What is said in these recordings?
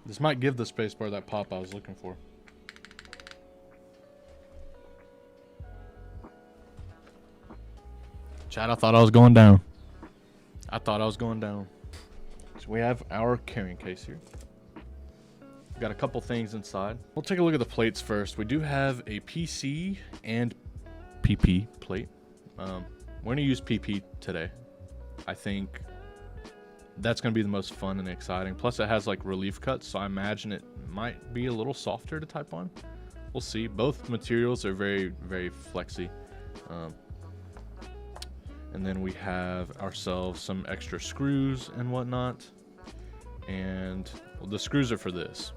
This might give the spacebar that pop I was looking for. Chad, I thought I was going down. I thought I was going down. So we have our carrying case here. Got a couple things inside. We'll take a look at the plates first. We do have a PC and PP plate. We're going to use PP today. I think that's going to be the most fun and exciting. Plus it has like relief cuts, so I imagine it might be a little softer to type on. We'll see. Both materials are very, very flexy. And then we have ourselves some extra screws and whatnot. And well, the screws are for this,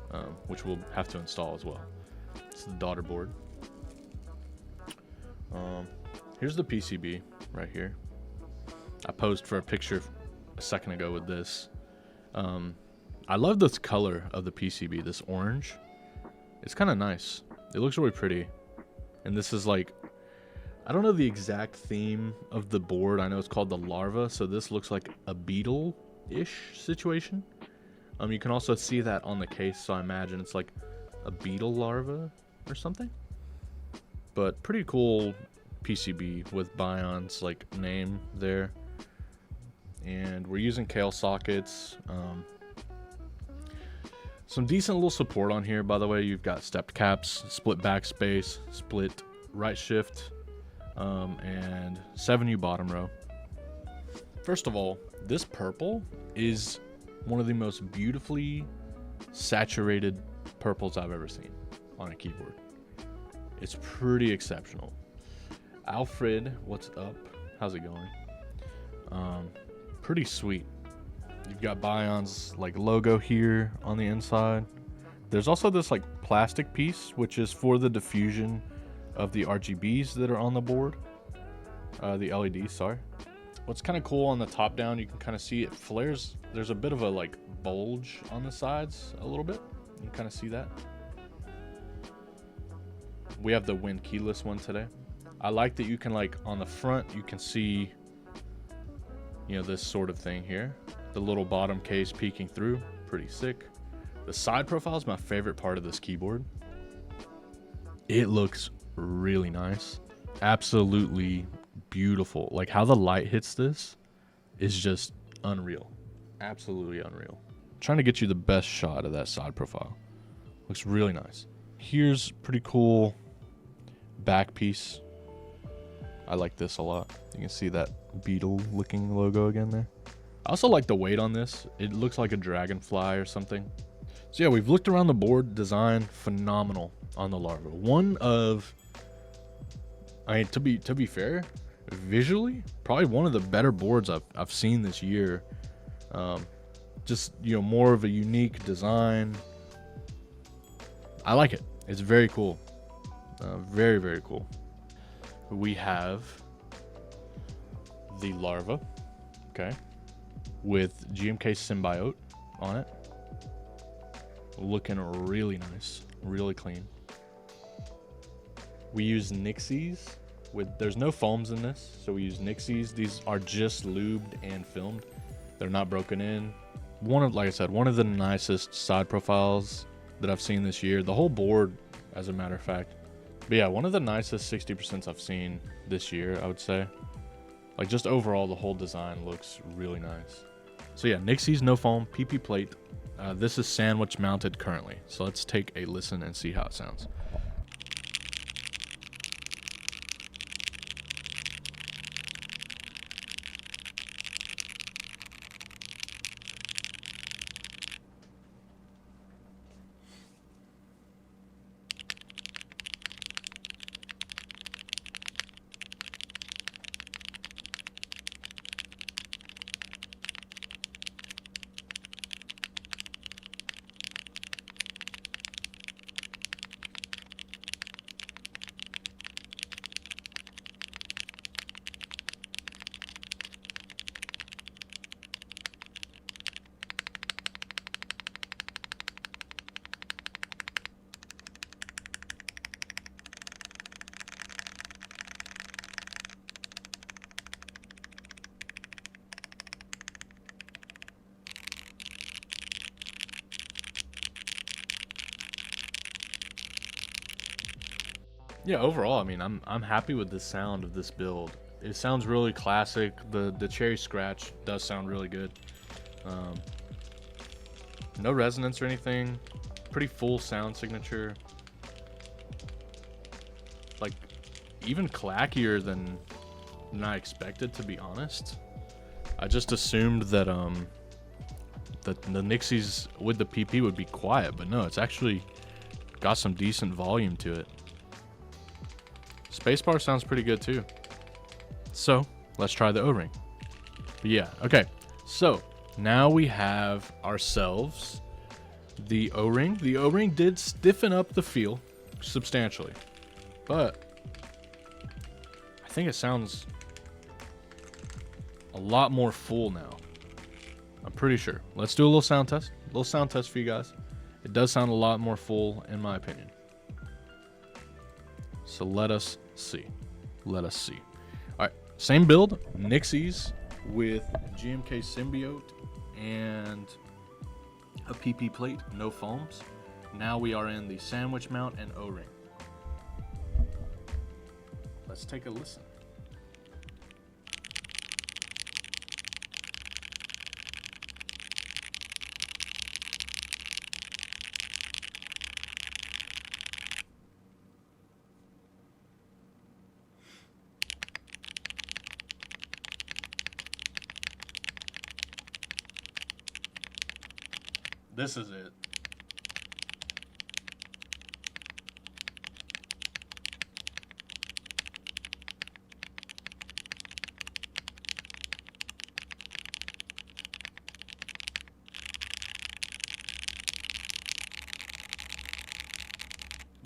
which we'll have to install as well. It's the daughter board. Here's the PCB right here. I posed for a picture a second ago with this. I love this color of the PCB, this orange. It's kind of nice. It looks really pretty. And this is like, I don't know the exact theme of the board. I know it's called the Larva, so this looks like a beetle-ish situation. You can also see that on the case, so I imagine it's like a beetle larva or something. But pretty cool PCB with Bion's like name there. And we're using Kale sockets. Some decent little support on here, by the way. You've got stepped caps, split backspace, split right shift, and 7U bottom row. First of all, this purple is one of the most beautifully saturated purples I've ever seen on a keyboard. It's pretty exceptional. Alfred, what's up? How's it going? Pretty sweet. You've got Bion's like logo here on the inside. There's also this like plastic piece, which is for the diffusion of the RGBs that are on the board. The LEDs, sorry. What's kind of cool on the top down, you can kind of see it flares. There's a bit of a like bulge on the sides a little bit. You can kind of see that. We have the Win keyless one today. I like that you can like on the front, you can see, you know, this sort of thing here. The little bottom case peeking through, pretty sick. The side profile is my favorite part of this keyboard. It looks really nice. Absolutely beautiful. Like how the light hits this is just unreal. Absolutely unreal. Trying to get you the best shot of that side profile. Looks really nice. Here's pretty cool back piece. I like this a lot. You can see that beetle looking logo again there. I also like the weight on this. It looks like a dragonfly or something. So yeah, we've looked around the board. Design phenomenal on the Larva. One of, I mean, to be fair, visually probably one of the better boards I've seen this year. Just, you know, more of a unique design. I like it. It's very cool. Very, very cool. We have the Larva, okay, with GMK Symbiote on it. Looking really nice, really clean. We use Nixies with, there's no foams in this, so we use Nixies. These are just lubed and filmed. They're not broken in. One of, like I said, one of the nicest side profiles that I've seen this year. The whole board, as a matter of fact. But yeah, one of the nicest 60% I've seen this year, I would say. Like just overall, the whole design looks really nice. So yeah, Nixies, no foam, PP plate. This is sandwich mounted currently. So let's take a listen and see how it sounds. Yeah, overall, I mean, I'm happy with the sound of this build. It sounds really classic. The cherry scratch does sound really good. Um, no resonance or anything. Pretty full sound signature. Like, even clackier than I expected, to be honest. I just assumed that that the Nixies with the PP would be quiet, but no, it's actually got some decent volume to it. Spacebar sounds pretty good too. So let's try the O-ring. But yeah, okay. So now we have ourselves the O-ring. The O-ring did stiffen up the feel substantially, but I think it sounds a lot more full now. I'm pretty sure. Let's do a little sound test. A little sound test for you guys. It does sound a lot more full in my opinion. So let us see. Let us see. All right, same build, Nixies with GMK Symbiote and a PP plate, no foams. Now we are in the sandwich mount and O-ring. Let's take a listen. This is it.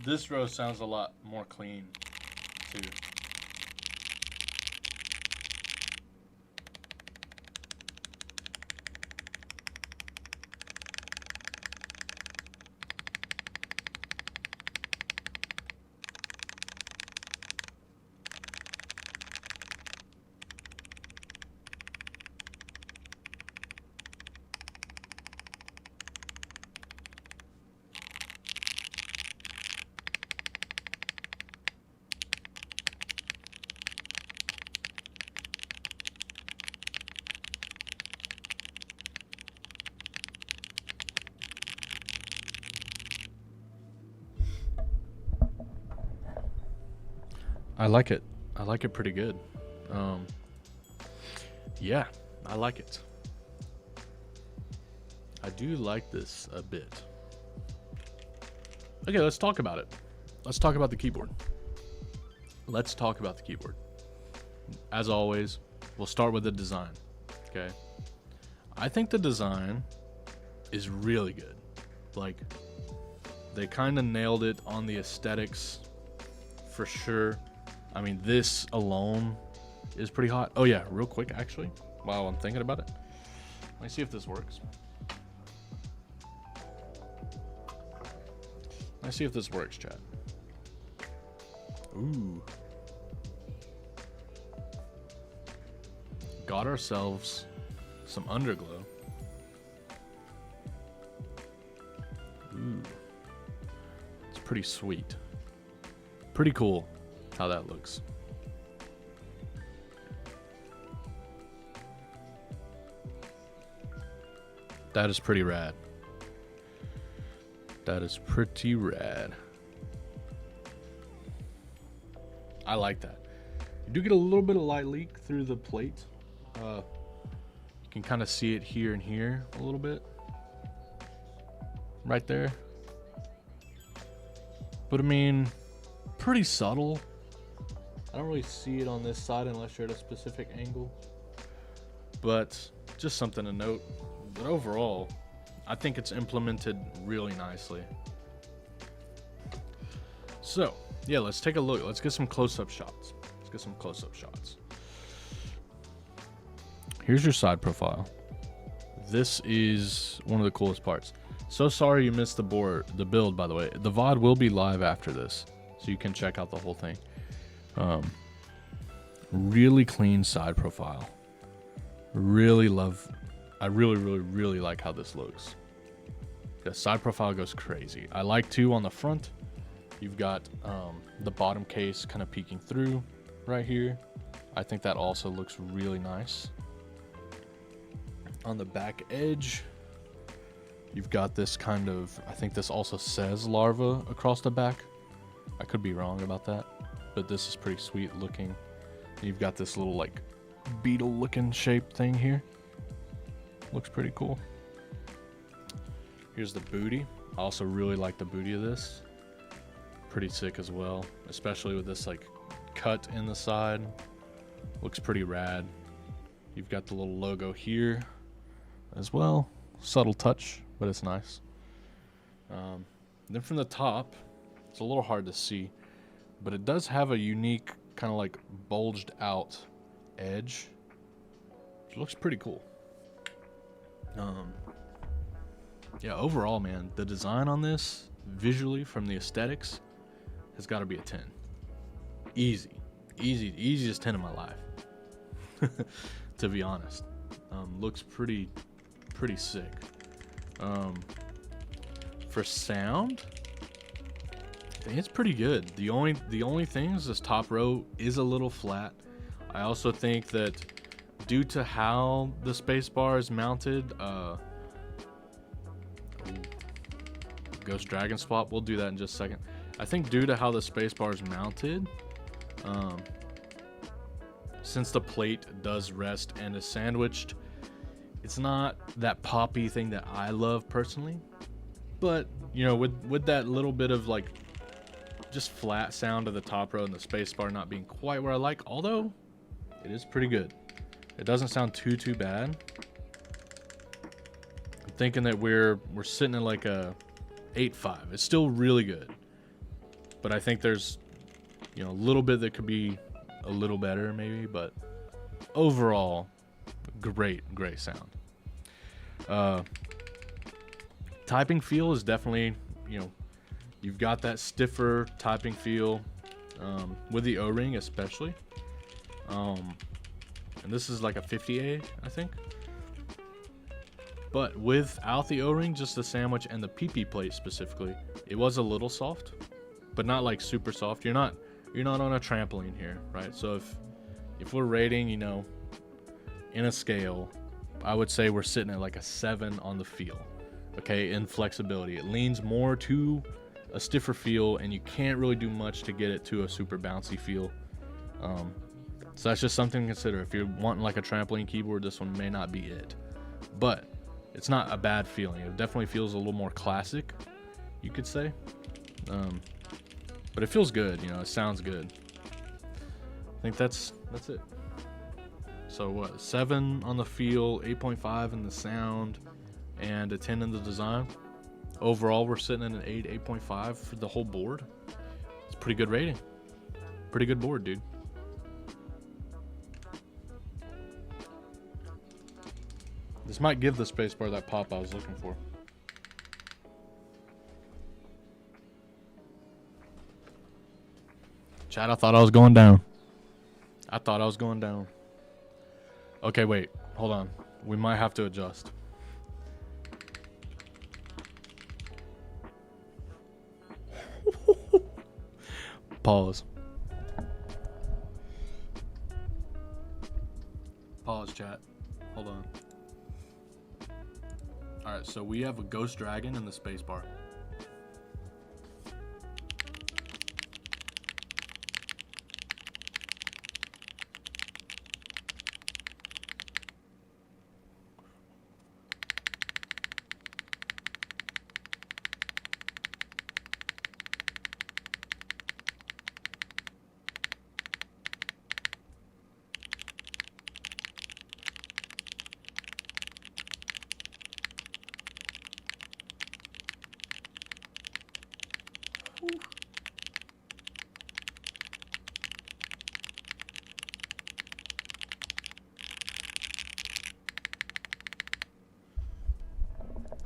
This row sounds a lot more clean, too. I like it. I like it pretty good. Yeah, I like it. I do like this a bit. Okay, let's talk about it. Let's talk about the keyboard. Let's talk about the keyboard. As always, we'll start with the design. Okay. I think the design is really good. Like, they kind of nailed it on the aesthetics for sure. I mean, this alone is pretty hot. Oh yeah, real quick, actually, while I'm thinking about it, let me see if this works. Let's see if this works, chat. Ooh. Got ourselves some underglow. Ooh. It's pretty sweet. Pretty cool how that looks. That is pretty rad. That is pretty rad. I like that. You do get a little bit of light leak through the plate. You can kind of see it here and here a little bit. Right there. But I mean, pretty subtle. I don't really see it on this side unless you're at a specific angle. But just something to note. But overall, I think it's implemented really nicely. So, yeah, let's take a look. Let's get some close-up shots. Let's get some close-up shots. Here's your side profile. This is one of the coolest parts. So sorry you missed the build, by the way. The VOD will be live after this, so you can check out the whole thing. Really clean side profile. I really, really like how this looks. The side profile goes crazy. I like too on the front. You've got the bottom case kind of peeking through right here. I think that also looks really nice. On the back edge, you've got this kind of, I think this also says Larva across the back. I could be wrong about that, but this is pretty sweet looking. You've got this little like beetle looking shape thing here. Looks pretty cool. Here's the booty. I also really like the booty of this. Pretty sick as well, especially with this like cut in the side. Looks pretty rad. You've got the little logo here as well. Subtle touch, but it's nice. Then from the top, it's a little hard to see, but it does have a unique kind of like bulged out edge. It looks pretty cool. Yeah, overall, man, the design on this, visually from the aesthetics, has got to be a 10. Easy. Easiest 10 of my life. To be honest. Looks pretty sick. For sound, I think it's pretty good. The only thing is this top row is a little flat. I also think that due to how the spacebar is mounted, Ghost Dragon swap, we'll do that in just a second. I think due to how the spacebar is mounted, since the plate does rest and is sandwiched, it's not that poppy thing that I love personally. But you know, with that little bit of like just flat sound of the top row and the spacebar not being quite where I like, although it is pretty good. It doesn't sound too bad. I'm thinking that we're sitting at like a 8.5. It's still really good, but I think there's, you know, a little bit that could be a little better maybe, but overall great sound. Typing feel is definitely, you know, you've got that stiffer typing feel with the O-ring especially, and this is like a 50A, I think. But without the O-ring, just the sandwich and the PP plate specifically, it was a little soft, but not like super soft. You're not on a trampoline here, right? So if we're rating, you know, in a scale, I would say we're sitting at like a 7 on the feel. Okay, in flexibility, it leans more to a stiffer feel, and you can't really do much to get it to a super bouncy feel. So that's just something to consider. If you're wanting like a trampoline keyboard, this one may not be it. But it's not a bad feeling. It definitely feels a little more classic, you could say. But it feels good, you know, it sounds good. I think that's it. So what, 7 on the feel, 8.5 in the sound, and a 10 in the design. Overall, we're sitting at an 8.5 for the whole board. It's a pretty good rating. Pretty good board, dude. This might give the spacebar that pop I was looking for. Chad, I thought I was going down. Okay, wait. Hold on. We might have to adjust. Pause, chat. Hold on. Alright, so we have a Ghost Dragon in the spacebar.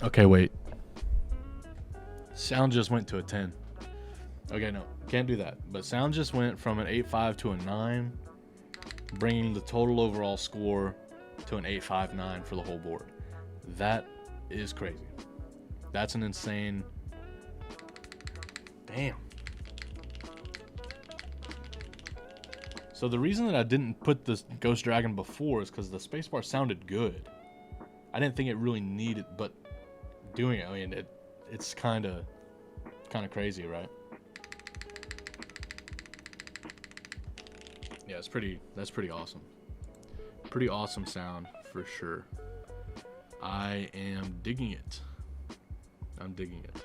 Okay, wait. Sound just went to a 10. Okay, no, can't do that. But sound just went from an 8.5 to a 9, bringing the total overall score to an 8.59 for the whole board. That is crazy. That's an insane... Damn. So the reason that I didn't put this Ghost Dragon before is because the spacebar sounded good. I didn't think it really needed, but doing it, I mean, it's kind of crazy, right? Yeah, that's pretty awesome. Pretty awesome sound for sure. I am digging it. I'm digging it.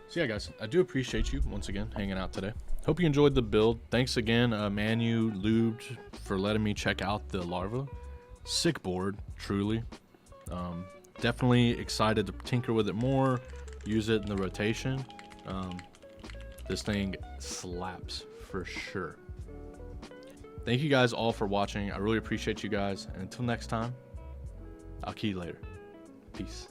So yeah, guys, I do appreciate you once again hanging out today. Hope you enjoyed the build. Thanks again, Manu Lubed, for letting me check out the Larva. Sick board, truly. Definitely excited to tinker with it more, use it in the rotation. This thing slaps for sure. Thank you guys all for watching. I really appreciate you guys. And until next time, I'll key you later. Peace.